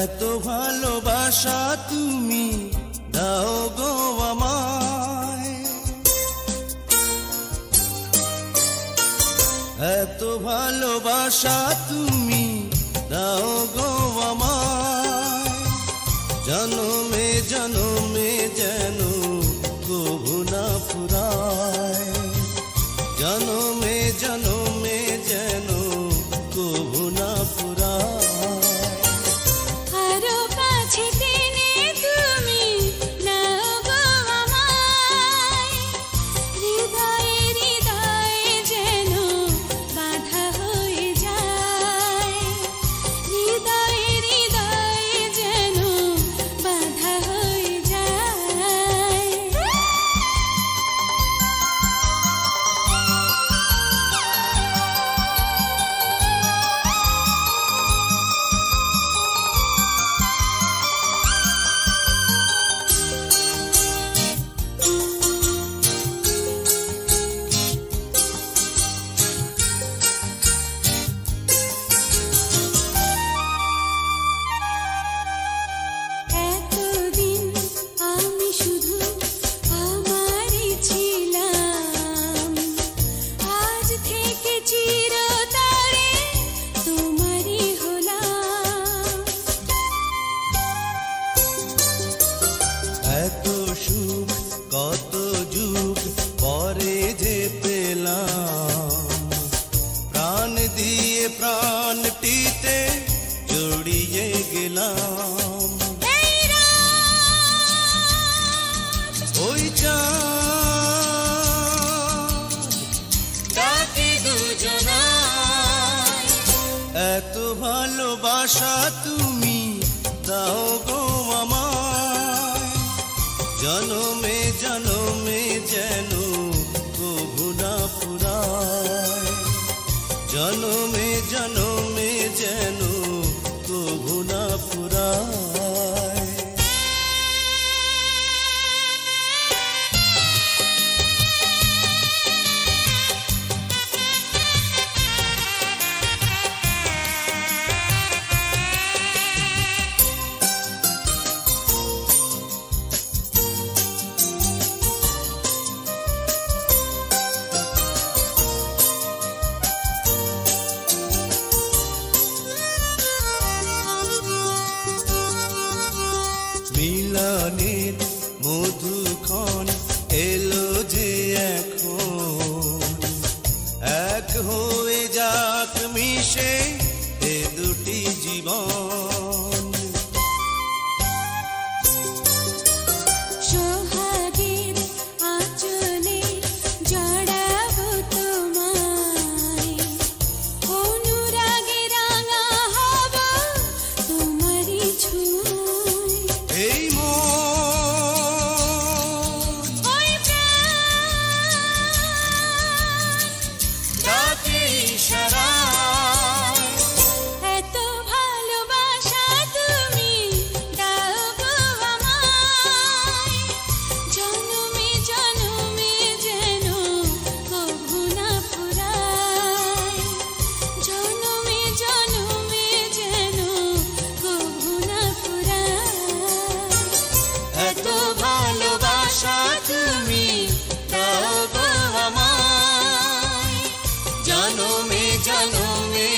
এত ভালোবাসা তুমি দাও গো আমায়, এত ভালোবাসা তুমি দাও গো আমায়, জনমে জনমে যেন কভু না ফুরায়, জনমে জনমে যেন কভু না ফুরায়। এত সুখ কত যুগ পরে যে পেলাম, প্রাণ দিয়ে প্রাণটিতে জড়িয়ে গেলাম। ওই চাঁদকে দুজনায়, এত ভালোবাসা তুমি দাও গো আমায়, জনমে জনমে যেন কভু না ফুরায়, জনমে জনমে যেন কভু না ফুরায়। মিলনের মধুক্ষণ এলো যে এখন, এক হয়ে যাক মিশে এ দুটি জীবন। সোহাগের আঁচলে জড়াবো তোমায়, অনুরাগে রাঙা হব তোমারই ছোঁয়ায়। এই ওই ডাকে ইশারায়, এত ভালোবাসা তুমি দাও গো আমায়, জনমে জনমে যেন কভু না ফুরায়, জনমে জনমে যেন কভু না ফুরায়। এত ভালোবাসা তুমি দাও গো আমায়, জনমে জনমে